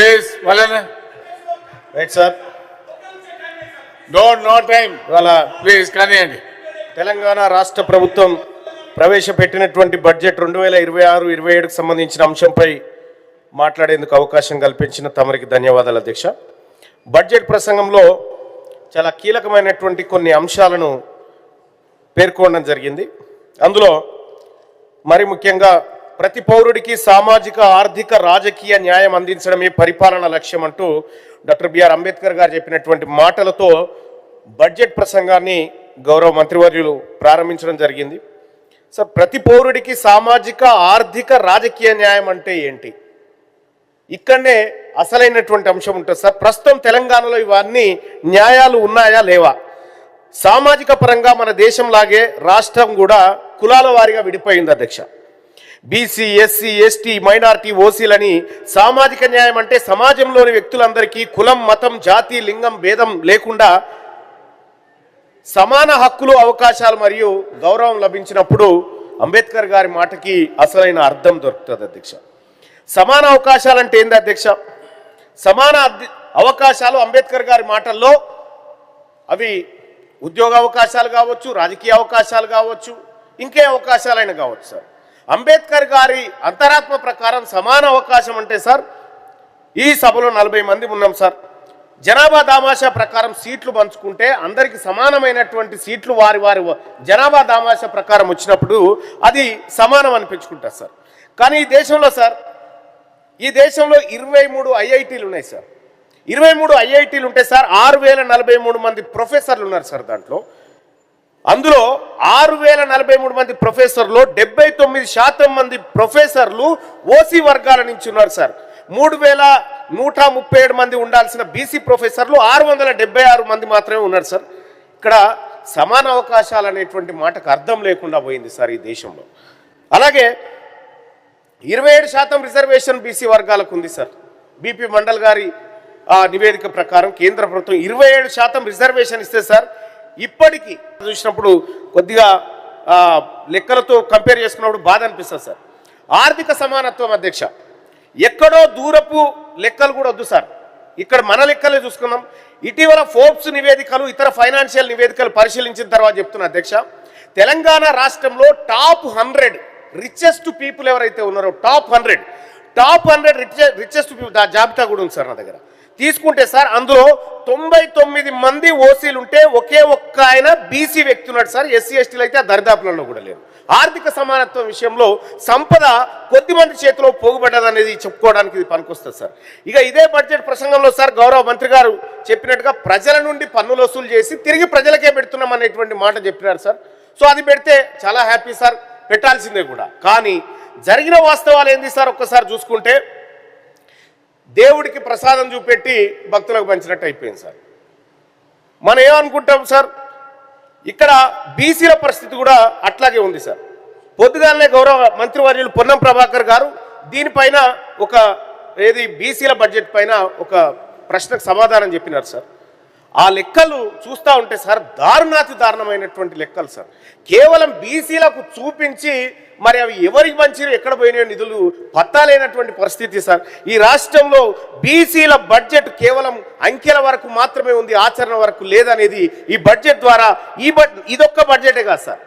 Please వాళ్ళని right sir. No time ఇవాళ please కానివ్వండి. తెలంగాణ రాష్ట్ర ప్రభుత్వం ప్రవేశపెట్టినటువంటి బడ్జెట్ 2026-27కు సంబంధించిన అంశంపై మాట్లాడేందుకు అవకాశం కల్పించిన తమరికి ధన్యవాదాలు అధ్యక్ష. బడ్జెట్ ప్రసంగంలో చాలా కీలకమైనటువంటి కొన్ని అంశాలను పేర్కొనడం జరిగింది. అందులో మరి ముఖ్యంగా ప్రతి పౌరుడికి సామాజిక, ఆర్థిక, రాజకీయ న్యాయం అందించడమే పరిపాలన లక్ష్యం అంటూ డాక్టర్ బిఆర్ అంబేద్కర్ గారు చెప్పినటువంటి మాటలతో బడ్జెట్ ప్రసంగాన్ని గౌరవ మంత్రివర్యులు ప్రారంభించడం జరిగింది. సార్, ప్రతి పౌరుడికి సామాజిక, ఆర్థిక, రాజకీయ న్యాయం అంటే ఏంటి? ఇక్కడనే అసలైనటువంటి అంశం ఉంటుంది సార్. ప్రస్తుతం తెలంగాణలో ఇవన్నీ న్యాయాలు ఉన్నాయా లేవా? సామాజిక పరంగా మన దేశంలాగే రాష్ట్రం కూడా కులాల వారీగా విడిపోయింది అధ్యక్ష. బీసీ, ఎస్సీ, ఎస్టీ, మైనారిటీ, ఓసీలని సామాజిక న్యాయం అంటే సమాజంలోని వ్యక్తులందరికీ కులం, మతం, జాతి, లింగం భేదం లేకుండా సమాన హక్కులు, అవకాశాలు మరియు గౌరవం లభించినప్పుడు అంబేద్కర్ గారి మాటకి అసలైన అర్థం దొరుకుతుంది అధ్యక్ష. సమాన అవకాశాలు అంటే ఏంది అధ్యక్ష? సమాన అవకాశాలు అంబేద్కర్ గారి మాటల్లో అవి ఉద్యోగ అవకాశాలు కావచ్చు, రాజకీయ అవకాశాలు కావచ్చు, ఇంకే అవకాశాలైనా కావచ్చు సార్. అంబేద్కర్ గారి అంతరాత్మ ప్రకారం సమాన అవకాశం అంటే సార్, ఈ సభలో 40 మంది ఉన్నాం సార్. జనాభా దామాషా ప్రకారం సీట్లు పంచుకుంటే అందరికి సమానమైనటువంటి సీట్లు వారి వారి జనాభా దామాషా ప్రకారం వచ్చినప్పుడు అది సమానం అనిపించుకుంటారు సార్. కానీ ఈ దేశంలో సార్, ఈ దేశంలో 23 ఐఐటీలు ఉన్నాయి సార్. 23 ఐఐటీలు ఉంటే సార్ 6043 మంది ప్రొఫెసర్లు ఉన్నారు సార్. అందులో 6043 మంది ప్రొఫెసర్లు 79% మంది ప్రొఫెసర్లు ఓసీ వర్గాల నుంచి ఉన్నారు సార్. 3137 మంది ఉండాల్సిన బీసీ ప్రొఫెసర్లు 676 మంది మాత్రమే ఉన్నారు సార్. ఇక్కడ సమాన అవకాశాలు అనేటువంటి మాటకు అర్థం లేకుండా పోయింది సార్ ఈ దేశంలో. అలాగే 27% రిజర్వేషన్ బీసీ వర్గాలకు ఉంది సార్. బీపీ మండల్ గారి నివేదిక ప్రకారం కేంద్ర ప్రభుత్వం 27% రిజర్వేషన్ ఇస్తే సార్, ఇప్పటికీ చూసినప్పుడు కొద్దిగా లెక్కలతో కంపేర్ చేసుకున్నప్పుడు బాధ అనిపిస్తుంది సార్. ఆర్థిక సమానత్వం అధ్యక్ష, ఎక్కడో దూరపు లెక్కలు కూడా వద్దు సార్, ఇక్కడ మన లెక్కలే చూసుకుందాం. ఇటీవల ఫోర్బ్స్ నివేదికలు, ఇతర ఫైనాన్షియల్ నివేదికలు పరిశీలించిన తర్వాత చెప్తున్నా అధ్యక్ష, తెలంగాణ రాష్ట్రంలో టాప్ 100 రిచెస్ట్ పీపుల్ ఎవరైతే ఉన్నారో, టాప్ 100 రిచెస్ట్ పీపుల్ జాబితా కూడా ఉంది సార్ నా దగ్గర. తీసుకుంటే సార్ అందులో 99 మంది ఓసీలు ఉంటే ఒకే ఒక్క ఆయన బీసీ వ్యక్తి ఉన్నాడు సార్. ఎస్సీ, ఎస్టీలు అయితే ఆ దరిదాపులలో కూడా లేరు. ఆర్థిక సమానత్వం విషయంలో సంపద కొద్ది మంది చేతిలో పోగుపడ్డదనేది చెప్పుకోవడానికి ఇది పనికొస్తుంది సార్. ఇక ఇదే బడ్జెట్ ప్రసంగంలో సార్ గౌరవ మంత్రి గారు చెప్పినట్టుగా ప్రజల నుండి పన్నులు వసూలు చేసి తిరిగి ప్రజలకే పెడుతున్నాం అనేటువంటి మాట చెప్పినారు సార్. సో అది పెడితే చాలా హ్యాపీ సార్, పెట్టాల్సిందే కూడా. కానీ జరిగిన వాస్తవాలు ఏంది సార్? ఒక్కసారి చూసుకుంటే దేవుడికి ప్రసాదం చూపెట్టి భక్తులకు పంచినట్టు అయిపోయింది సార్. మనం ఏమనుకుంటాం సార్, ఇక్కడ బీసీల పరిస్థితి కూడా అట్లాగే ఉంది సార్. పొద్దుగానే గౌరవ మంత్రివర్యులు పొన్నం ప్రభాకర్ గారు దీనిపైన బీసీల బడ్జెట్ పైన ఒక ప్రశ్నకు సమాధానం చెప్పినారు సార్. ఆ లెక్కలు చూస్తూ ఉంటే సార్ దారుణాతి దారుణమైనటువంటి లెక్కలు సార్. కేవలం బీసీలకు చూపించి మరి అవి ఎవరికి మంచిగా ఎక్కడ పోయినాయో నిధులు పత్తాలేనటువంటి పరిస్థితి సార్. ఈ రాష్ట్రంలో బీసీల బడ్జెట్ కేవలం అంకెల వరకు మాత్రమే ఉంది, ఆచరణ వరకు లేదనేది ఈ బడ్జెట్ ద్వారా ఇదొక్క బడ్జెటే కాదు సార్.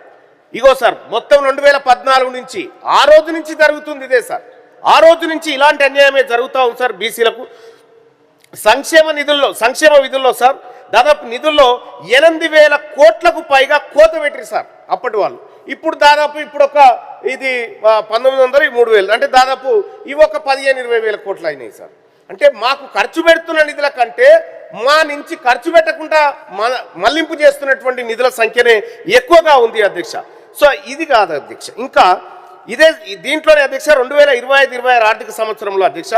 ఇగో సార్, మొత్తం 2014 నుంచి ఆ రోజు నుంచి జరుగుతుంది ఇదే సార్. ఆ రోజు నుంచి ఇలాంటి అన్యాయమే జరుగుతూ ఉంది సార్ బీసీలకు. సంక్షేమ విధుల్లో సార్ దాదాపు నిధుల్లో 8,000 కోట్లకు పైగా కోత పెట్టిరు సార్ అప్పటి వాళ్ళు. ఇప్పుడు దాదాపు ఒక 1900 3,000 అంటే దాదాపు ఇవి ఒక 15-20 వేల కోట్లు అయినాయి సార్. అంటే మాకు ఖర్చు పెడుతున్న నిధుల కంటే మా నుంచి ఖర్చు పెట్టకుండా మళ్లింపు చేస్తున్నటువంటి నిధుల సంఖ్యనే ఎక్కువగా ఉంది అధ్యక్ష. సో ఇది కాదు అధ్యక్ష. ఇంకా దీంట్లోనే అధ్యక్ష 2025-26 ఆర్థిక సంవత్సరంలో అధ్యక్ష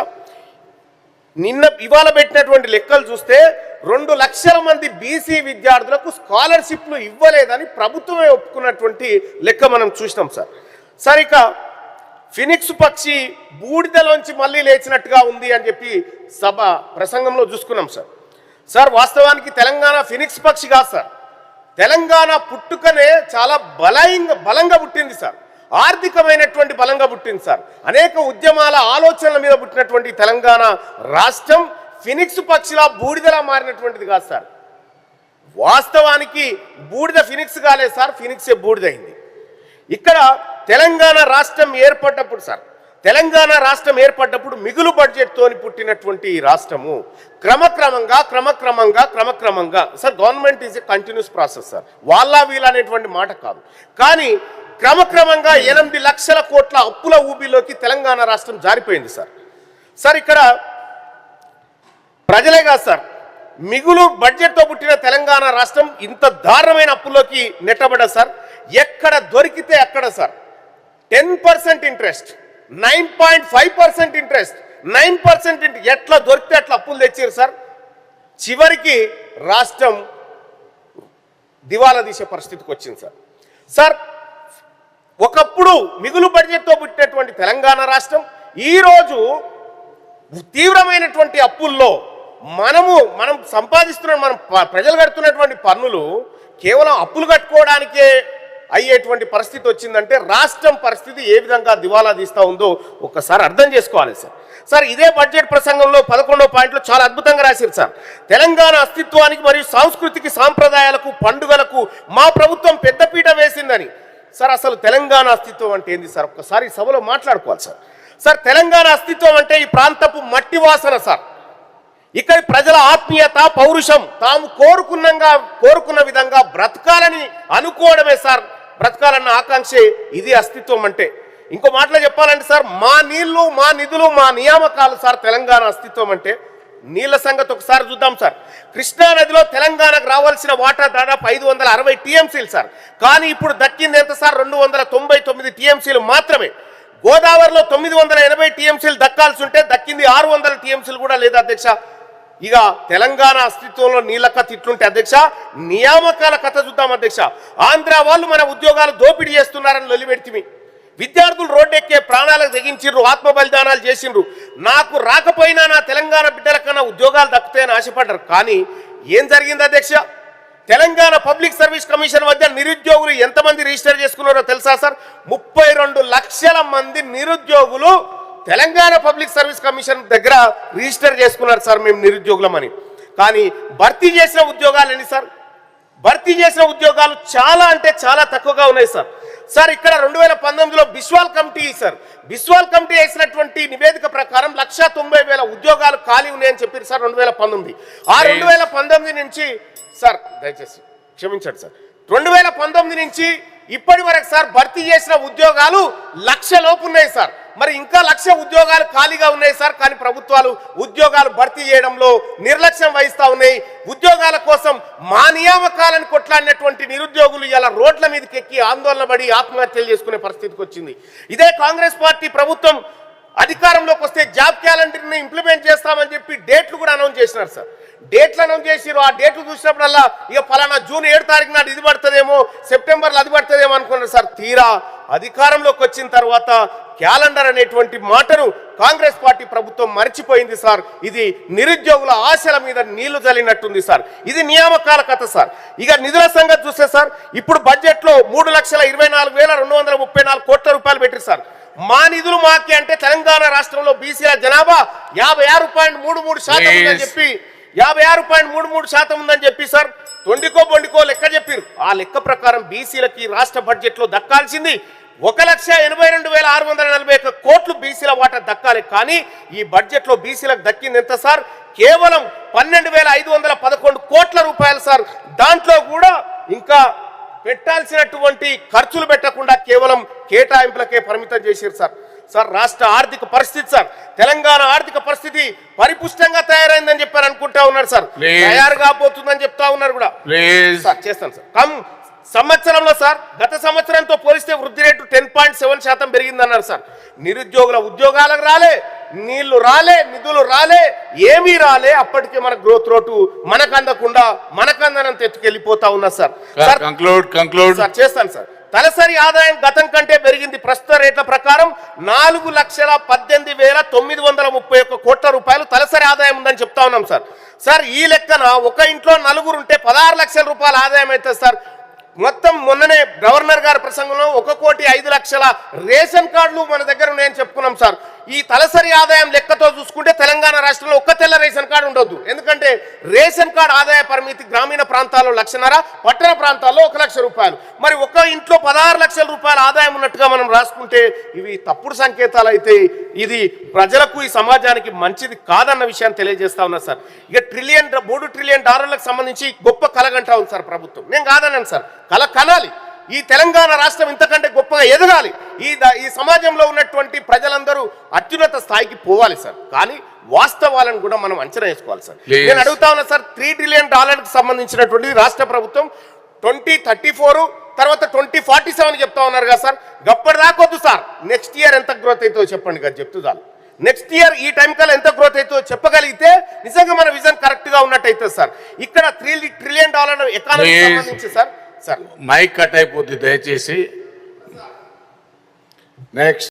ఇవాళ పెట్టినటువంటి లెక్కలు చూస్తే 2 లక్షల మంది బీసీ విద్యార్థులకు స్కాలర్షిప్లు ఇవ్వలేదని ప్రభుత్వమే ఒప్పుకున్నటువంటి లెక్క మనం చూసినాం సార్. సార్, ఇక ఫినిక్స్ పక్షి బూడిదలోంచి మళ్ళీ లేచినట్టుగా ఉంది అని చెప్పి సభ ప్రసంగంలో చూసుకున్నాం సార్. సార్, వాస్తవానికి తెలంగాణ ఫినిక్స్ పక్షి కాదు సార్. తెలంగాణ పుట్టుకనే చాలా బలంగా పుట్టింది సార్. ఆర్థికమైనటువంటి బలంగా పుట్టింది సార్. అనేక ఉద్యమాల ఆలోచనల మీద పుట్టినటువంటి తెలంగాణ రాష్ట్రం ఫినిక్స్ పక్షిలా బూడిదలా మారినటువంటిది కాదు సార్. వాస్తవానికి బూడిద ఫినిక్స్ కాలేదు సార్, ఫినిక్సే బూడిదైంది. ఇక్కడ తెలంగాణ రాష్ట్రం ఏర్పడ్డప్పుడు సార్, తెలంగాణ రాష్ట్రం ఏర్పడ్డప్పుడు మిగులు బడ్జెట్తో పుట్టినటువంటి ఈ రాష్ట్రము క్రమక్రమంగా sir, government is a continuous process sir, వాళ్ళ వీళ్ళ అనేటువంటి మాట కాదు. కానీ క్రమక్రమంగా 8 లక్షల కోట్ల అప్పుల ఊబిలోకి తెలంగాణ రాష్ట్రం జారిపోయింది సార్. సార్ ఇక్కడ ప్రజలే కాదు సార్, మిగులు బడ్జెట్తో పుట్టిన తెలంగాణ రాష్ట్రం ఇంత దారుణమైన అప్పుల్లోకి నెట్టబడ్డా సార్. ఎక్కడ దొరికితే అక్కడ సార్ 10% ఇంట్రెస్ట్, 9.5% ఇంట్రెస్ట్, 9% ఎట్లా దొరికితే అట్లా అప్పులు తెచ్చారు సార్. చివరికి రాష్ట్రం దివాలా తీసే పరిస్థితికి వచ్చింది సార్. సార్ ఒకప్పుడు మిగులు బడ్జెట్తో పుట్టినటువంటి తెలంగాణ రాష్ట్రం ఈరోజు తీవ్రమైనటువంటి అప్పుల్లో మనం సంపాదిస్తున్న మనం ప్రజలు కడుతున్నటువంటి పన్నులు కేవలం అప్పులు కట్టుకోవడానికే అయ్యేటువంటి పరిస్థితి వచ్చిందంటే రాష్ట్రం పరిస్థితి ఏ విధంగా దివాలా తీస్తూ ఉందో ఒక్కసారి అర్థం చేసుకోవాలి సార్. సార్ ఇదే బడ్జెట్ ప్రసంగంలో 11వ పాయింట్లో చాలా అద్భుతంగా రాశారు సార్. తెలంగాణ అస్తిత్వానికి మరియు సాంస్కృతిక సాంప్రదాయాలకు పండుగలకు మా ప్రభుత్వం పెద్దపీట వేసిందని. సార్ అసలు తెలంగాణ అస్తిత్వం అంటే ఏంది సార్, ఒక్కసారి సభలో మాట్లాడుకోవాలి సార్. సార్ తెలంగాణ అస్తిత్వం అంటే ఈ ప్రాంతపు మట్టి వాసన సార్, ఇక్కడ ప్రజల ఆత్మీయత, పౌరుషం, తాము కోరుకున్న విధంగా బ్రతకాలని అనుకోవడమే సార్, బ్రతకాలన్న ఆకాంక్షే ఇది అస్తిత్వం అంటే. ఇంకో మాటలో చెప్పాలంటే సార్, మా నీళ్లు, మా నిధులు, మా నియామకాలు సార్ తెలంగాణ అస్తిత్వం అంటే. నీళ్ల సంగతి ఒకసారి చూద్దాం సార్. కృష్ణా నదిలో తెలంగాణకు రావాల్సిన వాటా దాదాపు 560 టీఎంసీలు సార్, కానీ ఇప్పుడు దక్కింది ఎంత సార్, 299 టీఎంసీలు మాత్రమే. గోదావరిలో 980 టీఎంసీలు దక్కాల్సి ఉంటే దక్కింది 600 టీఎంసీలు కూడా లేదు అధ్యక్ష. ఇక తెలంగాణ అస్తిత్వంలో నీళ్ళ కథ ఇట్లుంటే అధ్యక్ష, నియామకాల కథ చూద్దాం అధ్యక్ష. ఆంధ్ర వాళ్ళు మన ఉద్యోగాలు దోపిడీ చేస్తున్నారని లొలిపెడితిమి. విద్యార్థులు రోడ్డెక్కే ప్రాణాలకు తెగించిండ్రు, ఆత్మ బలిదానాలు చేసిండ్రు. నాకు రాకపోయినా నా తెలంగాణ బిడ్డల కన్నా ఉద్యోగాలు దక్కుతాయని ఆశపడ్డారు. కానీ ఏం జరిగింది అధ్యక్ష, తెలంగాణ పబ్లిక్ సర్వీస్ కమిషన్ వద్ద నిరుద్యోగులు ఎంతమంది రిజిస్టర్ చేసుకున్నారో తెలుసా సార్? 32 లక్షల మంది నిరుద్యోగులు తెలంగాణ పబ్లిక్ సర్వీస్ కమిషన్ దగ్గర రిజిస్టర్ చేసుకున్నారు సార్ మేము నిరుద్యోగులమని. కానీ భర్తీ చేసిన ఉద్యోగాలు ఎన్ని సార్? భర్తీ చేసిన ఉద్యోగాలు చాలా అంటే చాలా తక్కువగా ఉన్నాయి సార్. సార్ ఇక్కడ 2019లో బిస్వాల్ కమిటీ వేసినటువంటి నివేదిక ప్రకారం 1,90,000 ఉద్యోగాలు ఖాళీ ఉన్నాయని చెప్పారు సార్ 2019. ఆ 2019 నుంచి సార్ దయచేసి క్షమించండి సార్, 2019 నుంచి ఇప్పటి వరకు సార్ భర్తీ చేసిన ఉద్యోగాలు 1,00,000 లోపు ఉన్నాయి సార్. మరి ఇంకా 1,00,000 ఉద్యోగాలు ఖాళీగా ఉన్నాయి సార్. కానీ ప్రభుత్వాలు ఉద్యోగాలు భర్తీ చేయడంలో నిర్లక్ష్యం వహిస్తూ ఉన్నాయి. ఉద్యోగాల కోసం మా నియామకాలను కొట్లాడినటువంటి నిరుద్యోగులు ఇలా రోడ్ల మీదకి ఎక్కి ఆందోళన పడి ఆత్మహత్యలు చేసుకునే పరిస్థితికి వచ్చింది. ఇదే కాంగ్రెస్ పార్టీ ప్రభుత్వం అధికారంలోకి వస్తే జాబ్ క్యాలెండర్ని ఇంప్లిమెంట్ చేస్తామని చెప్పి డేట్లు కూడా అనౌన్స్ చేసినారు సార్. డేట్లు అనౌన్స్ చేసిరు. ఆ డేట్లు చూసినప్పుడల్లా ఇక ఫలానా జూన్ 7 తారీఖు నాడు ఇది పడుతుందేమో, సెప్టెంబర్లో అది పడుతుందేమో అనుకున్నారు సార్. తీరా అధికారంలోకి వచ్చిన తర్వాత క్యాలెండర్ అనేటువంటి మాటను కాంగ్రెస్ పార్టీ ప్రభుత్వం మర్చిపోయింది సార్. ఇది నిరుద్యోగుల ఆశల మీద నీళ్లు చల్లినట్టుంది సార్. ఇది నియామకాల కథ సార్. ఇక నిధుల సంగతి చూస్తే సార్, ఇప్పుడు బడ్జెట్లో 3,24,234 కోట్ల రూపాయలు పెట్టారు సార్. మా నిధులు మాకే అంటే తెలంగాణ రాష్ట్రంలో బీసీల జనాభా 56.33% ఉందని చెప్పి 56.33% ఉందని చెప్పి సార్ బొండికో లెక్క చెప్పారు. ఆ లెక్క ప్రకారం బీసీలకి రాష్ట్ర బడ్జెట్లో దక్కాల్సింది 1,82,641 కోట్లు బీసీల వాటా దక్కాలి. కానీ ఈ బడ్జెట్లో బీసీలకు దక్కింది ఎంత సార్? కేవలం 12,511 కోట్ల రూపాయలు సార్. దాంట్లో కూడా ఇంకా పెట్టాల్సినటువంటి ఖర్చులు పెట్టకుండా కేవలం కేటాయింపులకే పరిమితం చేశారు సార్. సార్ రాష్ట్ర ఆర్థిక పరిస్థితి సార్, తెలంగాణ ఆర్థిక పరిస్థితి పరిపుష్టంగా తయారైందని చెప్పారు అనుకుంటా ఉన్నారు సార్. తయారు కాబోతుందని చెప్తా ఉన్నారు కూడా సార్. చేస్తాను సార్. సంవత్సరంలో సార్ గత సంవత్సరంతో పోలిస్తే వృద్ధి రేటు 10.7% పెరిగిందన్నారు సార్. నిరుద్యోగుల ఉద్యోగాలకు రాలే, నీళ్లు రాలే, నిధులు రాలే, ఏమీ రాలే. అప్పటికే మన గ్రోత్ రేటు మనకందనంత ఎత్తుకెళ్ళిపోతా ఉన్నా సార్. కంక్లూడ్ సార్ చేస్తాను సార్. తలసరి ఆదాయం గతం కంటే పెరిగింది. ప్రస్తుత రేట్ల ప్రకారం 4,18,931 కోట్ల రూపాయలు తలసరి ఆదాయం ఉందని చెప్తా ఉన్నాం సార్. సార్ ఈ లెక్కన ఒక ఇంట్లో 4 ఉంటే 16 లక్షల రూపాయల ఆదాయం అవుతుంది సార్. మొత్తం మొన్ననే గవర్నర్ గారి ప్రసంగంలో 1,05,00,000 రేషన్ కార్డులు మన దగ్గర ఉన్నాయని చెప్పుకున్నాం సార్. ఈ తలసరి ఆదాయం లెక్కతో చూసుకుంటే తెలంగాణ రాష్ట్రంలో ఒక్క తెల్ల రేషన్ కార్డు ఉండొద్దు. ఎందుకంటే రేషన్ కార్డు ఆదాయ పరిమితి గ్రామీణ ప్రాంతాల్లో 1,50,000, పట్టణ ప్రాంతాల్లో 1,00,000 రూపాయలు. మరి ఒక ఇంట్లో 16 లక్షల రూపాయల ఆదాయం ఉన్నట్టుగా మనం రాసుకుంటే ఇవి తప్పుడు సంకేతాలు అయితే ఇది ప్రజలకు ఈ సమాజానికి మంచిది కాదన్న విషయాన్ని తెలియజేస్తా ఉన్నా సార్. ఇక $3 ట్రిలియన్ సంబంధించి గొప్ప కలగంటా ఉంది సార్ ప్రభుత్వం. నేను కాదన్నాను సార్, కల కనాలి. ఈ తెలంగాణ రాష్ట్రం ఇంతకంటే గొప్పగా ఎదగాలి. ఈ సమాజంలో ఉన్నటువంటి ప్రజలందరూ అత్యున్నత స్థాయికి పోవాలి సార్. కానీ వాస్తవాలను కూడా మనం అంచనా వేసుకోవాలి సార్. నేను అడుగుతా ఉన్నా సార్, $3 ట్రిలియన్ సంబంధించినటువంటి రాష్ట్ర ప్రభుత్వం 2034 తర్వాత 2047 చెప్తా ఉన్నారు కదా సార్. గప్పటి దాకొద్దు సార్, నెక్స్ట్ ఇయర్ ఎంత గ్రోత్ అవుతుందో చెప్పండి కదా, చెప్తూ చాలు. నెక్స్ట్ ఇయర్ ఈ టైం కల్లా ఎంత గ్రోత్ అవుతుందో చెప్పగలిగితే నిజంగా మన విజన్ కరెక్ట్ గా ఉన్నట్టు అవుతుంది సార్. ఇక్కడ $3 ట్రిలియన్ ఎకానమీ సంబంధించి సార్ మైక్ కట్ అయిపోద్ది దయచేసి. నెక్స్ట్